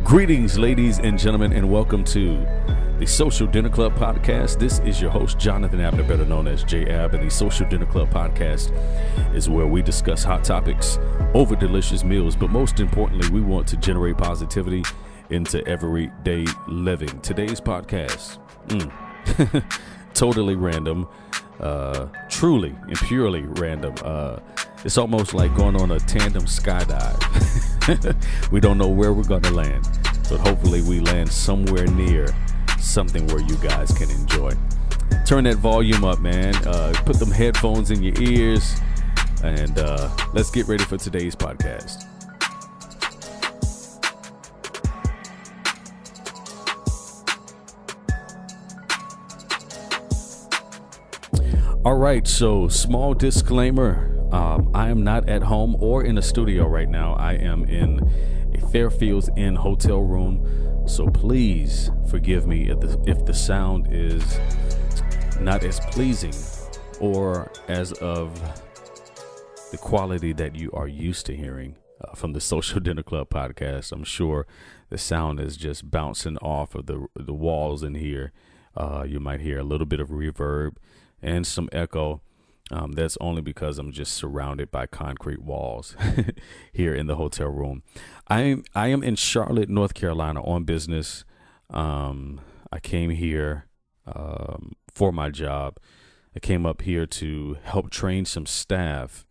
Greetings, ladies and gentlemen, and welcome to the Social Dinner Club podcast. This is your host, Jonathan Abner, better known as J-Ab, and the Social Dinner Club podcast is where we discuss hot topics over delicious meals, but most importantly, we want to generate positivity into everyday living. Today's podcast, totally random, truly and purely random. It's almost like going on a tandem skydive. We don't know where we're going to land, but hopefully we land somewhere near something where you guys can enjoy. Turn that volume up, man. Put them headphones in your ears, and let's get ready for today's podcast. All right, so small disclaimer. I am not at home or in a studio right now. I am in a Fairfields Inn hotel room. So please forgive me if the sound is not as pleasing or as of the quality that you are used to hearing from the Social Dinner Club podcast. I'm sure the sound is just bouncing off of the walls in here. You might hear a little bit of reverb and some echo. That's only because I'm just surrounded by concrete walls here in the hotel room. I am in Charlotte, North Carolina on business. I came here for my job. I came up here to help train some staff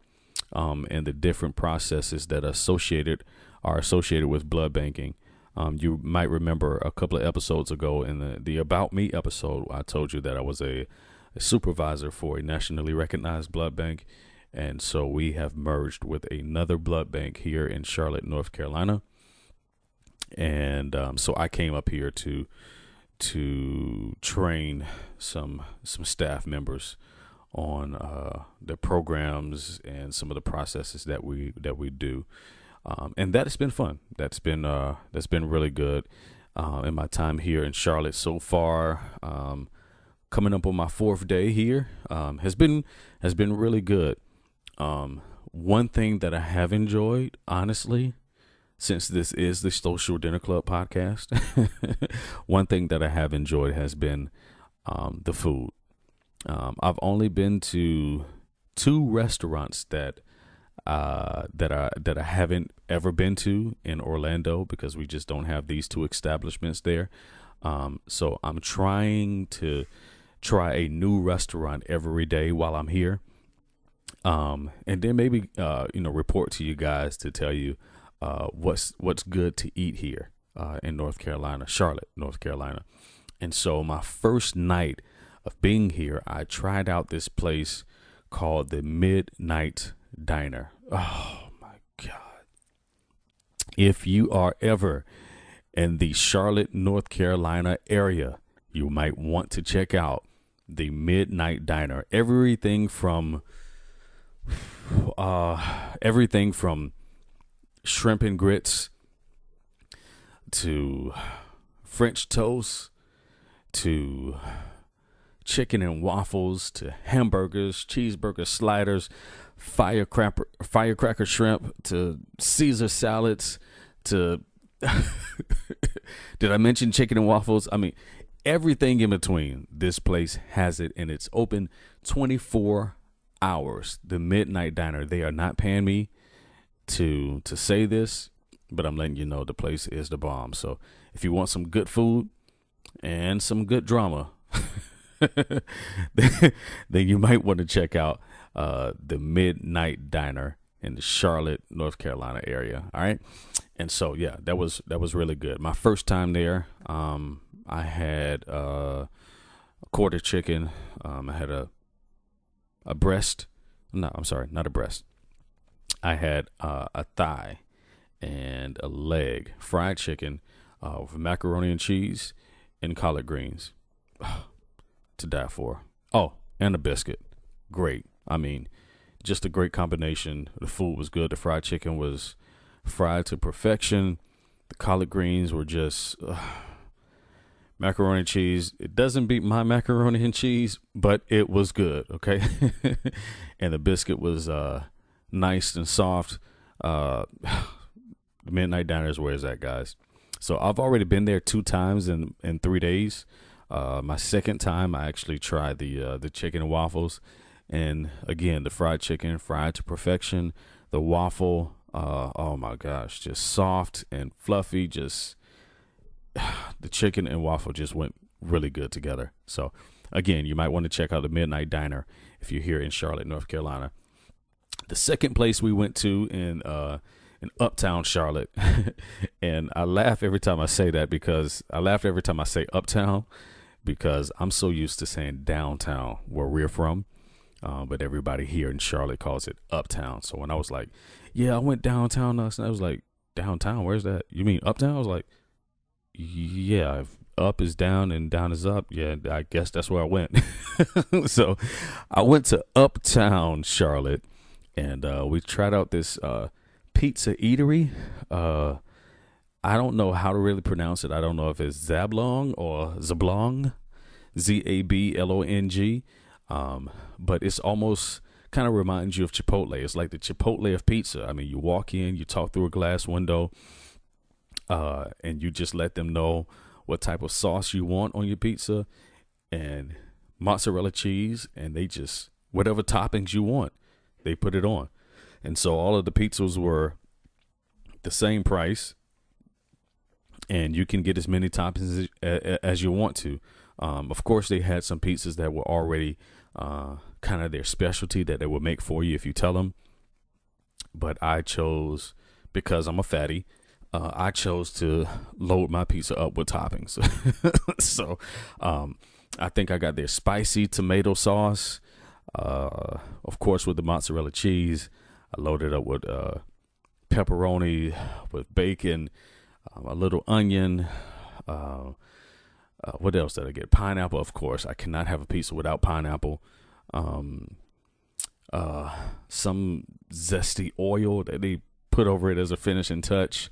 and the different processes that are associated with blood banking. You might remember a couple of episodes ago in the About Me episode, I told you that I was a supervisor for a nationally recognized blood bank. And so we have merged with another blood bank here in Charlotte, North Carolina. And so I came up here to train some staff members on the programs and some of the processes that we do. And that has been fun. That's been really good in my time here in Charlotte so far. Coming up on my fourth day here, has been really good. One thing that I have enjoyed, honestly, since this is the Social Dinner Club podcast, one thing that I have enjoyed has been the food. I've only been to 2 restaurants that I haven't ever been to in Orlando because we just don't have these 2 establishments there. So I'm trying to try a new restaurant every day while I'm here. And then maybe, report to you guys to tell you, what's good to eat here, in North Carolina, Charlotte, North Carolina. And so my first night of being here, I tried out this place called the Midnight Diner. Oh my God. If you are ever in the Charlotte, North Carolina area, you might want to check out the Midnight Diner. Everything from shrimp and grits to French toast to chicken and waffles to hamburgers, cheeseburger sliders, firecracker shrimp to Caesar salads to did I mention chicken and waffles? I mean, everything in between. This place has it, and it's open 24 hours. The Midnight Diner. They are not paying me to say this, but I'm letting you know the place is the bomb. So if you want some good food and some good drama, then you might want to check out the Midnight Diner in the Charlotte, North Carolina area. All right. And so, yeah, that was really good. My first time there, I had a quarter chicken. I had a breast. No, I'm sorry, not a breast. I had a thigh and a leg, fried chicken with macaroni and cheese and collard greens. To die for. Oh, and a biscuit. Great. I mean, just a great combination. The food was good. The fried chicken was fried to perfection. The collard greens were just macaroni and cheese. It doesn't beat my macaroni and cheese, but it was good. Okay. And the biscuit was nice and soft. The Midnight Diner is where is that, guys? So I've already been there 2 times in 3 days. My second time, I actually tried the chicken and waffles, and again, the fried chicken, fried to perfection. The waffle, oh my gosh, just soft and fluffy. Just the chicken and waffle just went really good together. So again, you might want to check out the Midnight Diner if you're here in Charlotte, North Carolina. The second place we went to in Uptown Charlotte, and I laugh every time I say that because I laugh every time I say Uptown because I'm so used to saying downtown where we're from. But everybody here in Charlotte calls it Uptown. So when I was like, yeah, I went downtown last night, I was like, downtown, where's that? You mean Uptown? I was like, yeah, if up is down and down is up. Yeah, I guess that's where I went. So I went to Uptown Charlotte, and we tried out this pizza eatery. I don't know how to really pronounce it. I don't know if it's Zablong or Zablong, Zablong. But it's almost kind of reminds you of Chipotle. It's like the Chipotle of pizza. I mean, you walk in, you talk through a glass window, and you just let them know what type of sauce you want on your pizza and mozzarella cheese, and they just, whatever toppings you want, they put it on. And so all of the pizzas were the same price, and you can get as many toppings as you want to. Of course, they had some pizzas that were already kind of their specialty that they would make for you if you tell them. But I chose, because I'm a fatty, I chose to load my pizza up with toppings. So I think I got their spicy tomato sauce. Of course, with the mozzarella cheese, I loaded up with pepperoni, with bacon, a little onion. What else did I get? Pineapple, of course. I cannot have a pizza without pineapple. Some zesty oil that they put over it as a finishing touch.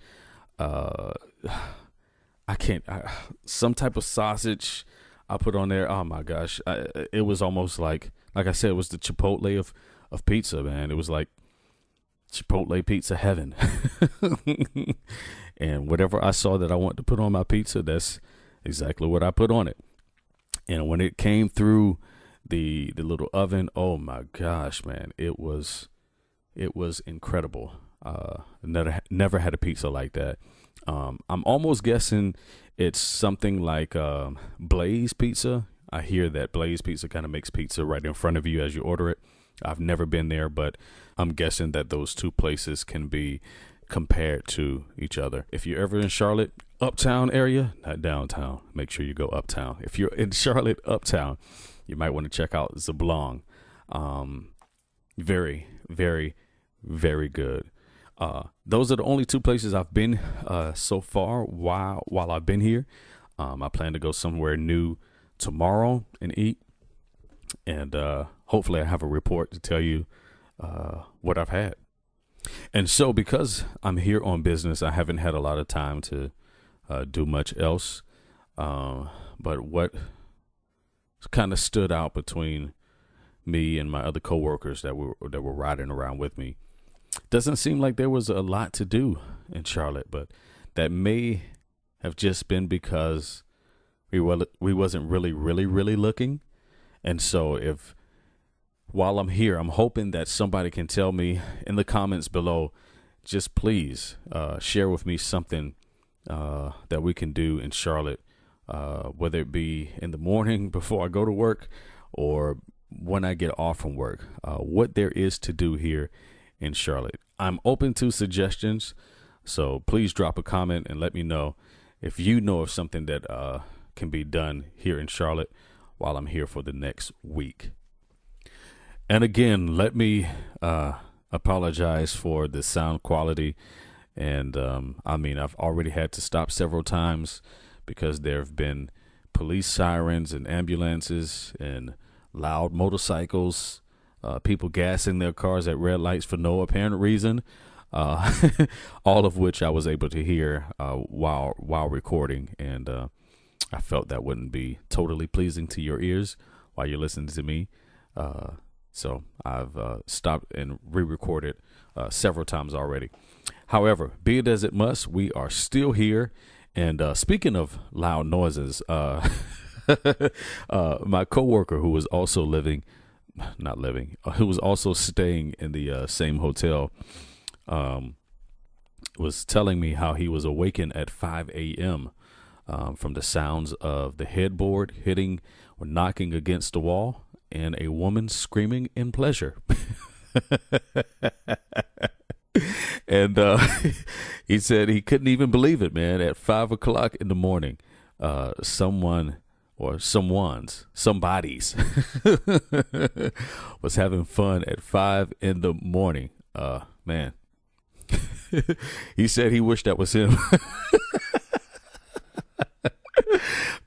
Some type of sausage I put on there. Oh my gosh. It was almost like I said, it was the Chipotle of pizza, man. It was like Chipotle pizza heaven. And whatever I saw that I want to put on my pizza, that's exactly what I put on it. And when it came through the little oven, oh my gosh, man, it was incredible. Never had a pizza like that. I'm almost guessing it's something like Blaze Pizza. I hear that Blaze Pizza kind of makes pizza right in front of you as you order it. I've never been there, but I'm guessing that those two places can be compared to each other. If you're ever in Charlotte, Uptown area, not downtown, make sure you go Uptown. If you're in Charlotte, Uptown, you might want to check out Zablong. Very, very, very good. Those are the only two places I've been so far while I've been here. I plan to go somewhere new tomorrow and eat, and hopefully I have a report to tell you what I've had. And so because I'm here on business, I haven't had a lot of time to do much else. But what kind of stood out between me and my other coworkers that were riding around with me, doesn't seem like there was a lot to do in Charlotte, but that may have just been because we wasn't really looking. And so while I'm here, I'm hoping that somebody can tell me in the comments below, just please share with me something that we can do in Charlotte, whether it be in the morning before I go to work or when I get off from work, what there is to do here in Charlotte. I'm open to suggestions, so please drop a comment and let me know if you know of something that can be done here in Charlotte while I'm here for the next week. And again, let me apologize for the sound quality. And I've already had to stop several times because there have been police sirens and ambulances and loud motorcycles, people gassing their cars at red lights for no apparent reason, all of which I was able to hear while recording. And I felt that wouldn't be totally pleasing to your ears while you're listening to me. So I've stopped and re-recorded several times already. However, be it as it must, we are still here, And speaking of loud noises, my coworker who was also who was also staying in the same hotel, was telling me how he was awakened at 5 a.m. From the sounds of the headboard hitting or knocking against the wall and a woman screaming in pleasure. And he said he couldn't even believe it, man. At 5 o'clock in the morning, somebody's was having fun at 5 in the morning. Man, he said he wished that was him.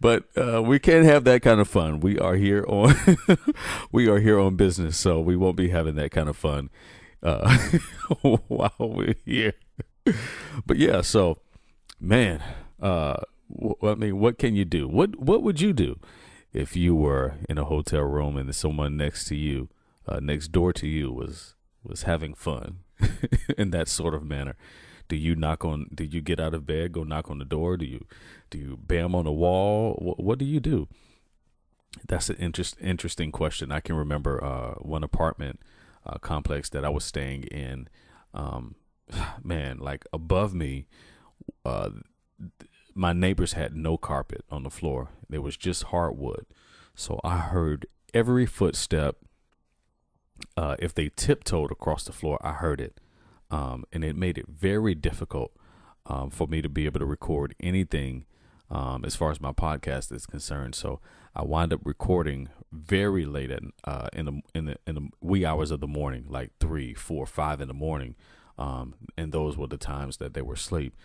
But we can't have that kind of fun. We are here on business, so we won't be having that kind of fun while we're here. But yeah, so man, what can you do? What would you do if you were in a hotel room and someone next door to you was having fun in that sort of manner? Do you get out of bed, go knock on the door? Do you bam on the wall? What do you do? That's an interesting question. I can remember one apartment complex that I was staying in. Man, like above me, my neighbors had no carpet on the floor. There was just hardwood. So I heard every footstep. If they tiptoed across the floor, I heard it. And it made it very difficult for me to be able to record anything as far as my podcast is concerned. So I wind up recording very late in the wee hours of the morning, like 3, 4, 5 in the morning. And those were the times that they were asleep.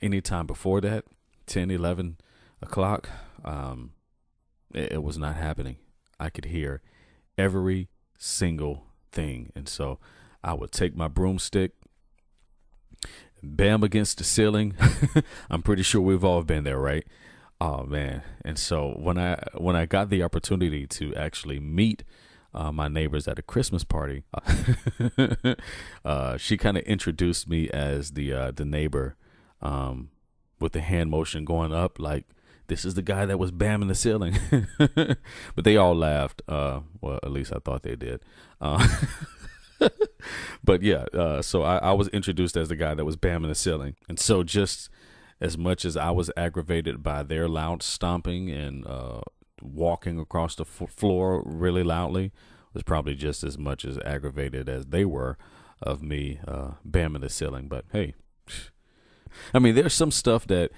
Anytime before that, 10, 11 o'clock, it was not happening. I could hear every single thing. And so I would take my broomstick, bam against the ceiling. I'm pretty sure we've all been there, right? Oh man. And so when I got the opportunity to actually meet my neighbors at a Christmas party, she kind of introduced me as the neighbor with the hand motion going up, like, this is the guy that was bamming the ceiling. But they all laughed. Well, at least I thought they did. But yeah, so I was introduced as the guy that was bamming the ceiling. And so just as much as I was aggravated by their loud stomping and walking across the floor really loudly, was probably just as much as aggravated as they were of me bamming the ceiling. But hey, I mean, there's some stuff that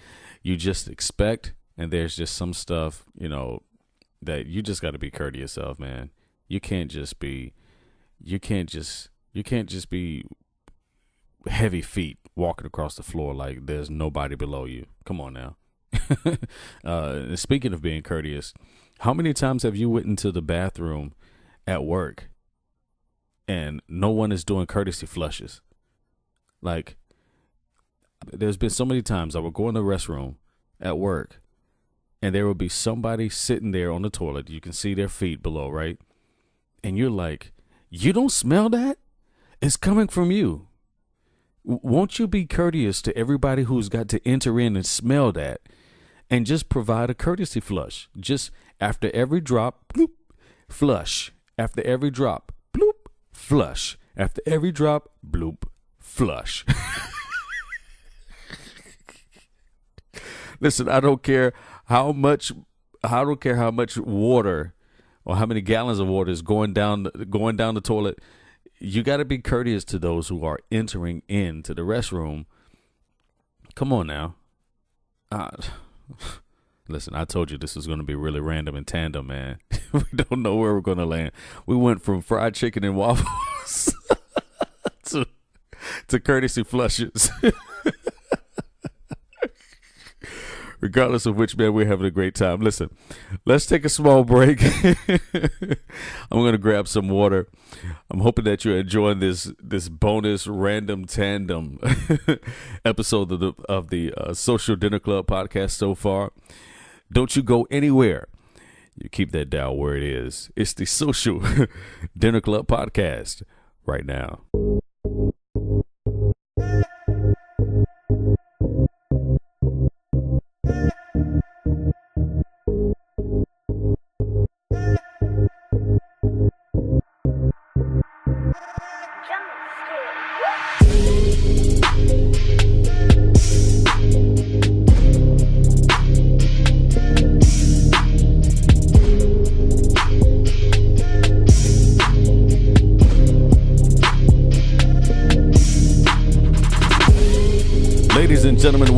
you just expect, and there's just some stuff, that you just got to be courteous of, man. You can't just be heavy feet walking across the floor like there's nobody below you. Come on now. Speaking of being courteous, how many times have you went into the bathroom at work and no one is doing courtesy flushes? Like, there's been so many times I would go in the restroom at work and there would be somebody sitting there on the toilet. You can see their feet below, right? And you're like, you don't smell that? It's coming from you. Won't you be courteous to everybody who's got to enter in and smell that, and just provide a courtesy flush? Just after every drop, bloop, flush. After every drop, bloop, flush. After every drop, bloop, flush. Listen, I don't care how much water or how many gallons of water is going down the toilet. You got to be courteous to those who are entering into the restroom. Come on now. Listen, I told you this was going to be really random and tandem, man. We don't know where we're going to land. We went from fried chicken and waffles to courtesy flushes. Regardless of which, man, we're having a great time. Listen, let's take a small break. I'm going to grab some water. I'm hoping that you're enjoying this bonus random tandem episode of the Social Dinner Club podcast so far. Don't you go anywhere. You keep that dial where it is. It's the Social Dinner Club podcast right now.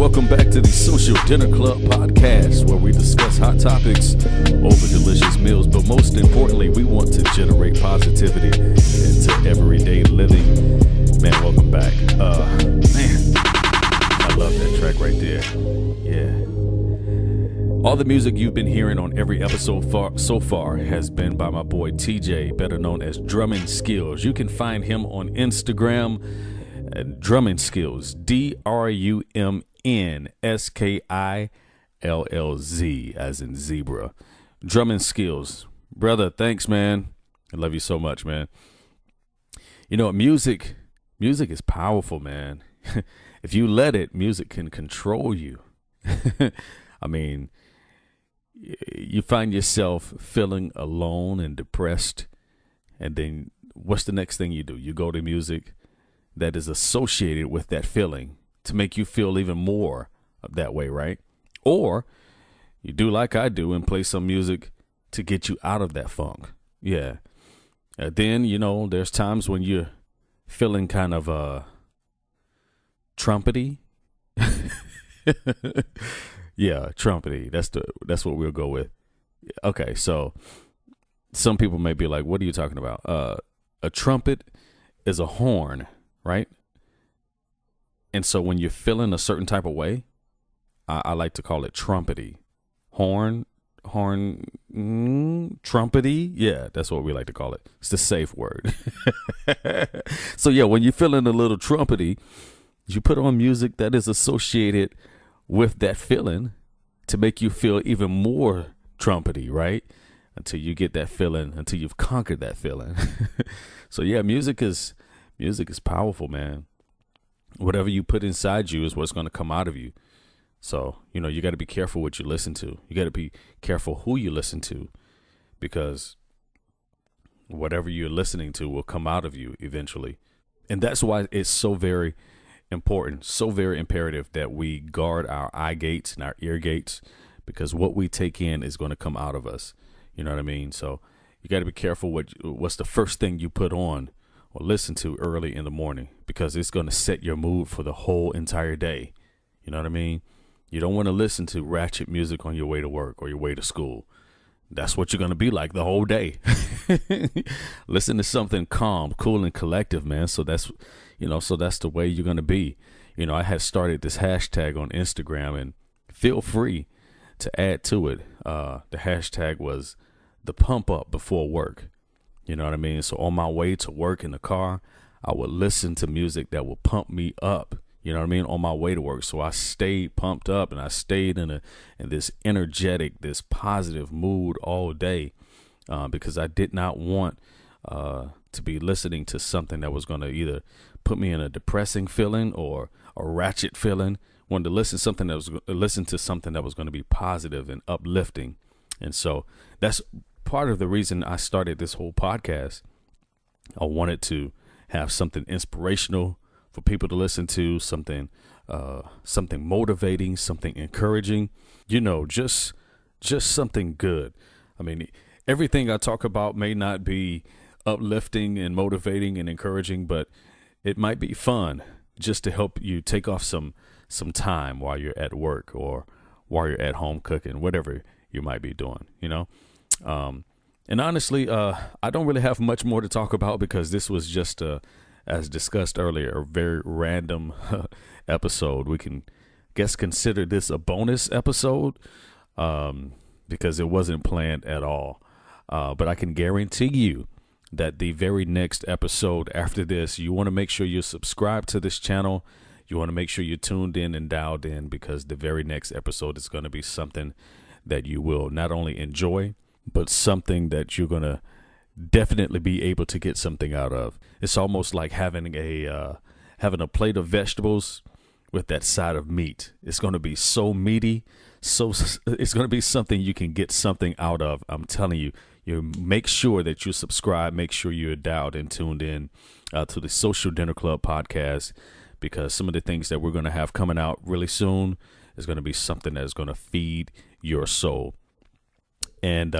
welcome back to the Social Dinner Club podcast, where we discuss hot topics over delicious meals, but most importantly, we want to generate positivity into everyday living. Man, welcome back. I love that track right there. Yeah. All the music you've been hearing on every episode so far has been by my boy TJ, better known as Drumming Skills. You can find him on Instagram at Drumming Skills, DRUMNSKILLZ, as in zebra. Drumming Skills. Brother, thanks, man. I love you so much, man. You know, music is powerful, man. If you let it, music can control you. I mean, you find yourself feeling alone and depressed, and then what's the next thing you do? You go to music that is associated with that feeling to make you feel even more of that way, right? Or you do like I do and play some music to get you out of that funk. Yeah. Then, you know, there's times when you're feeling kind of trumpety. Yeah, trumpety. That's what we'll go with. Okay, so some people may be like, "What are you talking about?" A trumpet is a horn, right? And so when you're feeling a certain type of way, I like to call it trumpety. Horn, trumpety. Yeah, that's what we like to call it. It's the safe word. So yeah, when you're feeling a little trumpety, you put on music that is associated with that feeling to make you feel even more trumpety, right? Until you get that feeling, until you've conquered that feeling. So yeah, music is powerful, man. Whatever you put inside you is what's going to come out of you. So, you know, you got to be careful what you listen to. You got to be careful who you listen to, because whatever you're listening to will come out of you eventually. And that's why it's so very important, so very imperative that we guard our eye gates and our ear gates, because what we take in is going to come out of us. You know what I mean? So you got to be careful what's the first thing you put on or listen to early in the morning, because it's going to set your mood for the whole entire day. You know what I mean? You don't want to listen to ratchet music on your way to work or your way to school. That's what you're going to be like the whole day. Listen to something calm, cool, and collective, man. So that's the way you're going to be. You know, I had started this hashtag on Instagram, and feel free to add to it. The hashtag was the pump up before work. You know what I mean? So on my way to work in the car, I would listen to music that would pump me up. You know what I mean? On my way to work. So I stayed pumped up, and I stayed in this energetic, this positive mood all day, because I did not want to be listening to something that was going to either put me in a depressing feeling or a ratchet feeling. Wanted to listen to something that was going to be positive and uplifting. And so that's part of the reason I started this whole podcast. I wanted to have something inspirational for people to listen to, something motivating, something encouraging, you know, just something good. I mean, everything I talk about may not be uplifting and motivating and encouraging, but it might be fun just to help you take off some time while you're at work or while you're at home cooking, whatever you might be doing, you know? And honestly, I don't really have much more to talk about, because this was just as discussed earlier, a very random episode. We can consider this a bonus episode, because it wasn't planned at all. But I can guarantee you that the very next episode after this, you want to make sure you're subscribed to this channel. You want to make sure you're tuned in and dialed in, because the very next episode is going to be something that you will not only enjoy, but something that you're going to definitely be able to get something out of. It's almost like having a plate of vegetables with that side of meat. It's going to be so meaty, so it's going to be something you can get something out of. I'm telling you. You make sure that you subscribe. Make sure you're dialed and tuned in to the Social Dinner Club podcast, because some of the things that we're going to have coming out really soon is going to be something that is going to feed your soul. And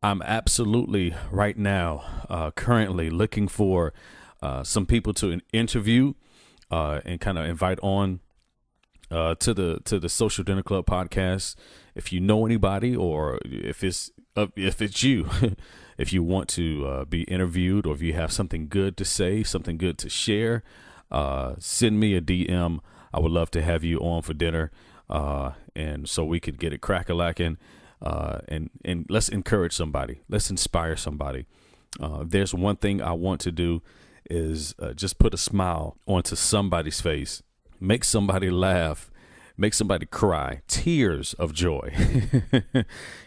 I'm absolutely right now currently looking for some people to interview and kind of invite on to the Social Dinner Club podcast. If you know anybody, or if it's you, if you want to be interviewed, or if you have something good to say, something good to share, send me a DM. I would love to have you on for dinner, and so we could get it crack-a-lacking, and let's encourage somebody. Let's inspire somebody. There's one thing I want to do is just put a smile onto somebody's face, make somebody laugh, make somebody cry, tears of joy.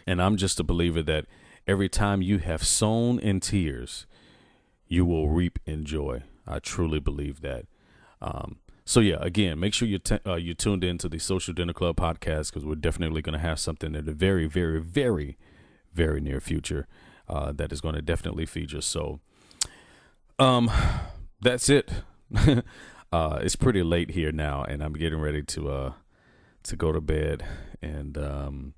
And I'm just a believer that every time you have sown in tears, you will reap in joy. I truly believe that. So yeah, again, make sure you tuned into the Social Dinner Club podcast, because we're definitely going to have something in the very, very, very, very near future that is going to definitely feature. So that's it. It's pretty late here now, and I'm getting ready to go to bed, and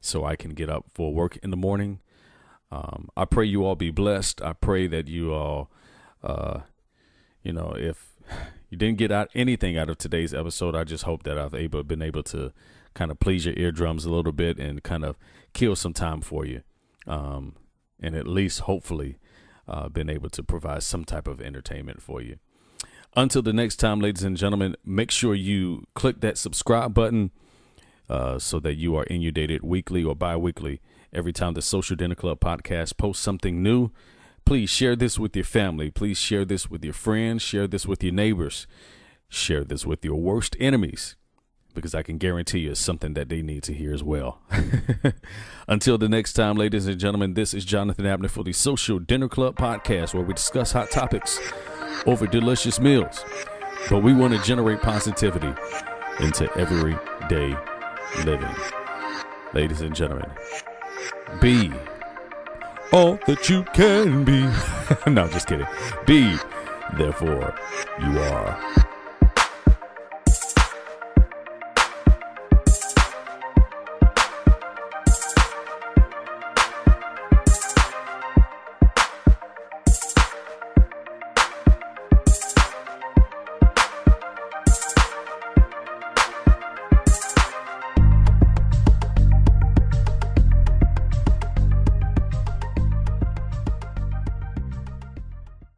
so I can get up for work in the morning. I pray you all be blessed. I pray that you all, if you didn't get anything out of today's episode, I just hope that I've been able to kind of please your eardrums a little bit and kind of kill some time for you, and at least hopefully been able to provide some type of entertainment for you. Until the next time, ladies and gentlemen, make sure you click that subscribe button so that you are inundated weekly or bi-weekly every time the Social Dinner Club podcast posts something new. Please share this with your family. Please share this with your friends. Share this with your neighbors. Share this with your worst enemies, because I can guarantee you it's something that they need to hear as well. Until the next time, ladies and gentlemen, this is Jonathan Abner for the Social Dinner Club podcast, where we discuss hot topics over delicious meals, but we want to generate positivity into everyday living. Ladies and gentlemen, be all that you can be. No, just kidding. Be, therefore, you are.